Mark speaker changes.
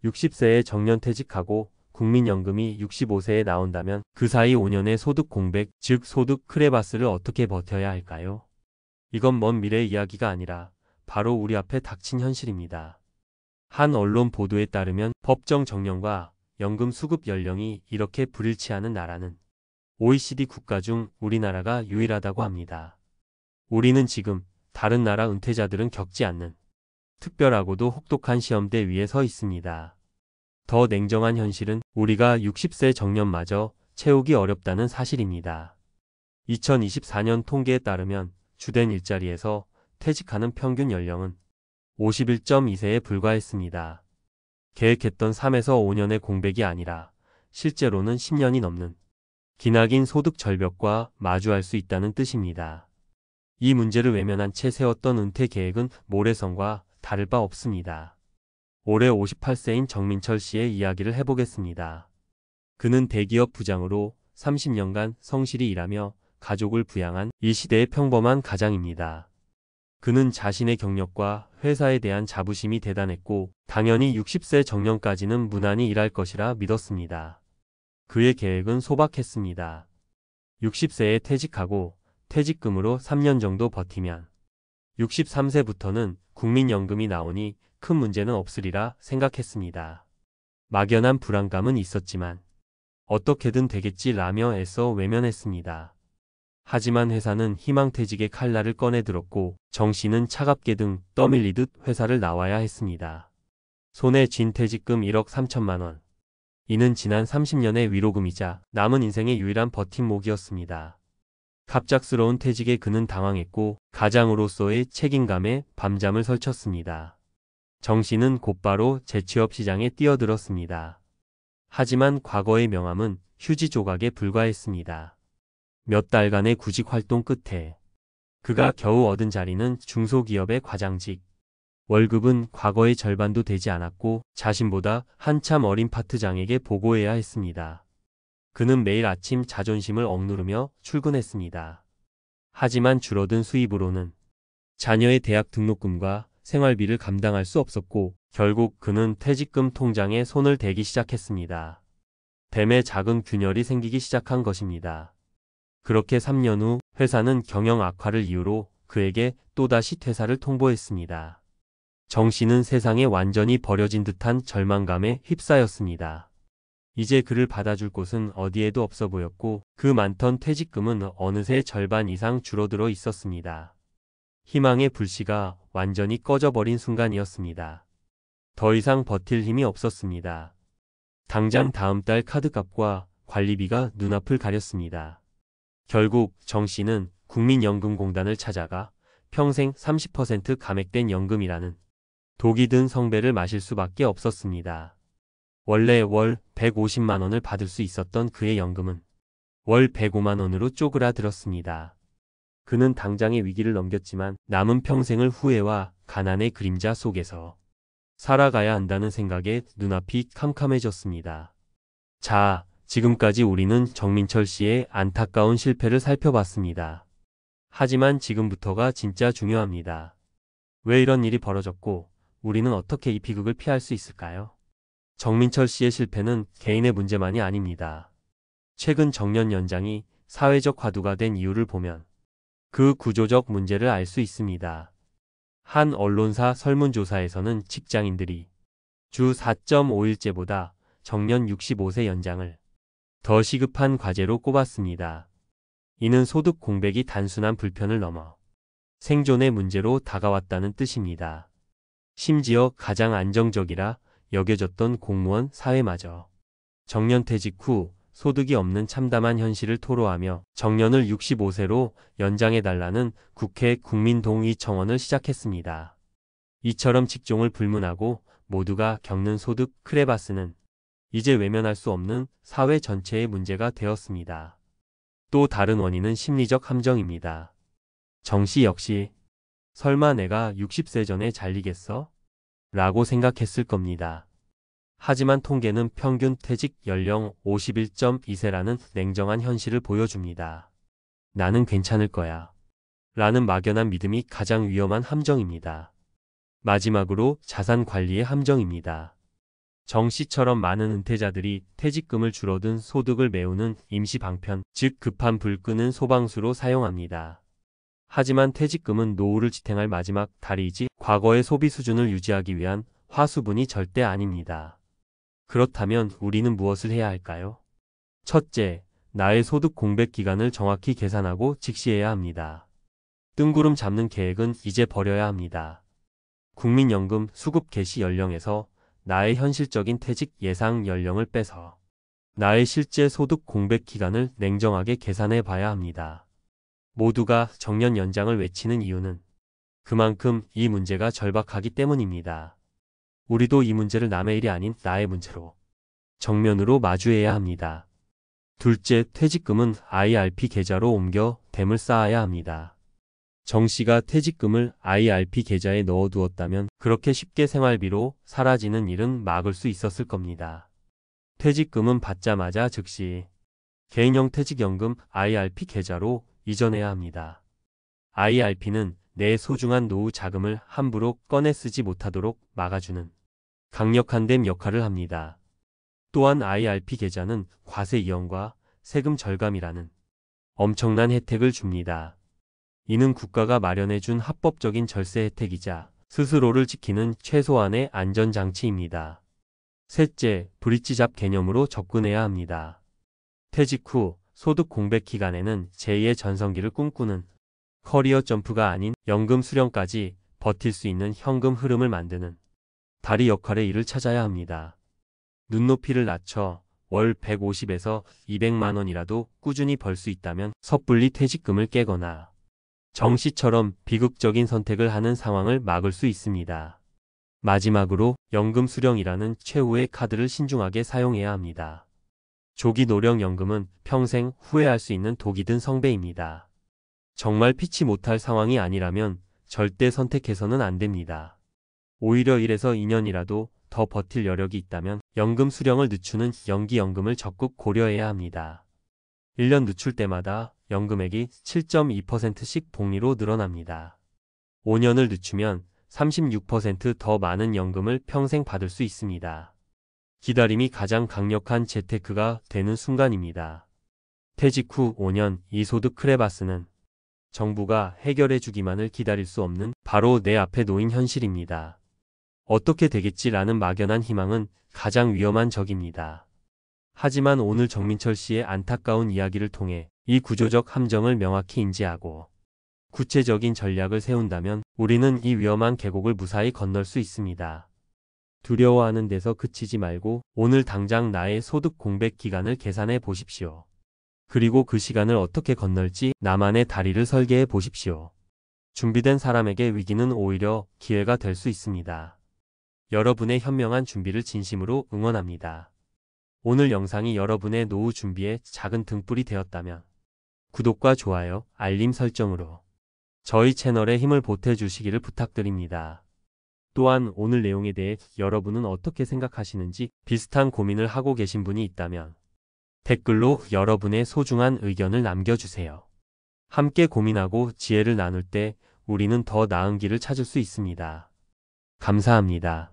Speaker 1: 60세에 정년퇴직하고 국민연금이 65세에 나온다면 그 사이 5년의 소득 공백, 즉 소득 크레바스를 어떻게 버텨야 할까요? 이건 먼 미래 이야기가 아니라 바로 우리 앞에 닥친 현실입니다. 한 언론 보도에 따르면 법정 정년과 연금 수급 연령이 이렇게 불일치하는 나라는 OECD 국가 중 우리나라가 유일하다고 합니다. 우리는 지금 다른 나라 은퇴자들은 겪지 않는 특별하고도 혹독한 시험대 위에 서 있습니다. 더 냉정한 현실은 우리가 60세 정년마저 채우기 어렵다는 사실입니다. 2024년 통계에 따르면 주된 일자리에서 퇴직하는 평균 연령은 51.2세에 불과했습니다. 계획했던 3에서 5년의 공백이 아니라 실제로는 10년이 넘는 기나긴 소득 절벽과 마주할 수 있다는 뜻입니다. 이 문제를 외면한 채 세웠던 은퇴 계획은 모래성과 다를 바 없습니다. 올해 58세인 정민철 씨의 이야기를 해보겠습니다. 그는 대기업 부장으로 30년간 성실히 일하며 가족을 부양한 이 시대의 평범한 가장입니다. 그는 자신의 경력과 회사에 대한 자부심이 대단했고 당연히 60세 정년까지는 무난히 일할 것이라 믿었습니다. 그의 계획은 소박했습니다. 60세에 퇴직하고 퇴직금으로 3년 정도 버티면 63세부터는 국민연금이 나오니 큰 문제는 없으리라 생각했습니다. 막연한 불안감은 있었지만 어떻게든 되겠지라며 애써 외면했습니다. 하지만 회사는 희망퇴직의 칼날을 꺼내들었고 정 씨는 차갑게 등 떠밀리듯 회사를 나와야 했습니다. 손에 쥔 퇴직금 1억 3천만 원. 이는 지난 30년의 위로금이자 남은 인생의 유일한 버팀목이었습니다. 갑작스러운 퇴직에 그는 당황했고 가장으로서의 책임감에 밤잠을 설쳤습니다. 정 씨는 곧바로 재취업 시장에 뛰어들었습니다. 하지만 과거의 명함은 휴지 조각에 불과했습니다. 몇 달간의 구직 활동 끝에 그가 겨우 얻은 자리는 중소기업의 과장직. 월급은 과거의 절반도 되지 않았고 자신보다 한참 어린 파트장에게 보고해야 했습니다. 그는 매일 아침 자존심을 억누르며 출근했습니다. 하지만 줄어든 수입으로는 자녀의 대학 등록금과 생활비를 감당할 수 없었고 결국 그는 퇴직금 통장에 손을 대기 시작했습니다. 댐에 작은 균열이 생기기 시작한 것입니다. 그렇게 3년 후 회사는 경영 악화를 이유로 그에게 또다시 퇴사를 통보했습니다. 정 씨는 세상에 완전히 버려진 듯한 절망감에 휩싸였습니다. 이제 그를 받아줄 곳은 어디에도 없어 보였고 그 많던 퇴직금은 어느새 절반 이상 줄어들어 있었습니다. 희망의 불씨가 완전히 꺼져버린 순간이었습니다. 더 이상 버틸 힘이 없었습니다. 당장 다음 달 카드값과 관리비가 눈앞을 가렸습니다. 결국 정 씨는 국민연금공단을 찾아가 평생 30% 감액된 연금이라는 독이 든 성배를 마실 수밖에 없었습니다. 원래 월 150만 원을 받을 수 있었던 그의 연금은 월 105만 원으로 쪼그라들었습니다. 그는 당장의 위기를 넘겼지만 남은 평생을 후회와 가난의 그림자 속에서 살아가야 한다는 생각에 눈앞이 캄캄해졌습니다. 자, 지금까지 우리는 정민철 씨의 안타까운 실패를 살펴봤습니다. 하지만 지금부터가 진짜 중요합니다. 왜 이런 일이 벌어졌고 우리는 어떻게 이 비극을 피할 수 있을까요? 정민철 씨의 실패는 개인의 문제만이 아닙니다. 최근 정년 연장이 사회적 화두가 된 이유를 보면 그 구조적 문제를 알 수 있습니다. 한 언론사 설문조사에서는 직장인들이 주 4.5일제보다 정년 65세 연장을 더 시급한 과제로 꼽았습니다. 이는 소득 공백이 단순한 불편을 넘어 생존의 문제로 다가왔다는 뜻입니다. 심지어 가장 안정적이라 여겨졌던 공무원 사회마저 정년퇴직 후 소득이 없는 참담한 현실을 토로하며 정년을 65세로 연장해달라는 국회 국민동의 청원을 시작했습니다. 이처럼 직종을 불문하고 모두가 겪는 소득 크레바스는 이제 외면할 수 없는 사회 전체의 문제가 되었습니다. 또 다른 원인은 심리적 함정입니다. 정 씨 역시 설마 내가 60세 전에 잘리겠어? 라고 생각했을 겁니다. 하지만 통계는 평균 퇴직 연령 51.2세라는 냉정한 현실을 보여줍니다. 나는 괜찮을 거야. 라는 막연한 믿음이 가장 위험한 함정입니다. 마지막으로 자산 관리의 함정입니다. 정 씨처럼 많은 은퇴자들이 퇴직금을 줄어든 소득을 메우는 임시 방편, 즉 급한 불 끄는 소방수로 사용합니다. 하지만 퇴직금은 노후를 지탱할 마지막 다리이지 과거의 소비 수준을 유지하기 위한 화수분이 절대 아닙니다. 그렇다면 우리는 무엇을 해야 할까요? 첫째, 나의 소득 공백 기간을 정확히 계산하고 직시해야 합니다. 뜬구름 잡는 계획은 이제 버려야 합니다. 국민연금 수급 개시 연령에서 나의 현실적인 퇴직 예상 연령을 빼서 나의 실제 소득 공백 기간을 냉정하게 계산해 봐야 합니다. 모두가 정년 연장을 외치는 이유는 그만큼 이 문제가 절박하기 때문입니다. 우리도 이 문제를 남의 일이 아닌 나의 문제로 정면으로 마주해야 합니다. 둘째, 퇴직금은 IRP 계좌로 옮겨 댐을 쌓아야 합니다. 정 씨가 퇴직금을 IRP 계좌에 넣어두었다면 그렇게 쉽게 생활비로 사라지는 일은 막을 수 있었을 겁니다. 퇴직금은 받자마자 즉시 개인형 퇴직연금 IRP 계좌로 이전해야 합니다. IRP는 내 소중한 노후 자금을 함부로 꺼내 쓰지 못하도록 막아주는 강력한 댐 역할을 합니다. 또한 IRP 계좌는 과세 이연과 세금 절감이라는 엄청난 혜택을 줍니다. 이는 국가가 마련해준 합법적인 절세 혜택이자 스스로를 지키는 최소한의 안전장치입니다. 셋째, 브릿지 잡 개념으로 접근해야 합니다. 퇴직 후 소득 공백 기간에는 제2의 전성기를 꿈꾸는 커리어 점프가 아닌 연금 수령까지 버틸 수 있는 현금 흐름을 만드는 다리 역할의 일을 찾아야 합니다. 눈높이를 낮춰 월 150에서 200만 원이라도 꾸준히 벌 수 있다면 섣불리 퇴직금을 깨거나 정 씨처럼 비극적인 선택을 하는 상황을 막을 수 있습니다. 마지막으로 연금 수령이라는 최후의 카드를 신중하게 사용해야 합니다. 조기 노령연금은 평생 후회할 수 있는 독이 든 성배입니다. 정말 피치 못할 상황이 아니라면 절대 선택해서는 안 됩니다. 오히려 1에서 2년이라도 더 버틸 여력이 있다면 연금 수령을 늦추는 연기연금을 적극 고려해야 합니다. 1년 늦출 때마다 연금액이 7.2%씩 복리로 늘어납니다. 5년을 늦추면 36% 더 많은 연금을 평생 받을 수 있습니다. 기다림이 가장 강력한 재테크가 되는 순간입니다. 퇴직 후 5년 이 소득 크레바스는 정부가 해결해 주기만을 기다릴 수 없는 바로 내 앞에 놓인 현실입니다. 어떻게 되겠지라는 막연한 희망은 가장 위험한 적입니다. 하지만 오늘 정민철 씨의 안타까운 이야기를 통해 이 구조적 함정을 명확히 인지하고 구체적인 전략을 세운다면 우리는 이 위험한 계곡을 무사히 건널 수 있습니다. 두려워하는 데서 그치지 말고 오늘 당장 나의 소득 공백 기간을 계산해 보십시오. 그리고 그 시간을 어떻게 건널지 나만의 다리를 설계해 보십시오. 준비된 사람에게 위기는 오히려 기회가 될 수 있습니다. 여러분의 현명한 준비를 진심으로 응원합니다. 오늘 영상이 여러분의 노후 준비에 작은 등불이 되었다면 구독과 좋아요, 알림 설정으로 저희 채널에 힘을 보태주시기를 부탁드립니다. 또한 오늘 내용에 대해 여러분은 어떻게 생각하시는지 비슷한 고민을 하고 계신 분이 있다면 댓글로 여러분의 소중한 의견을 남겨주세요. 함께 고민하고 지혜를 나눌 때 우리는 더 나은 길을 찾을 수 있습니다. 감사합니다.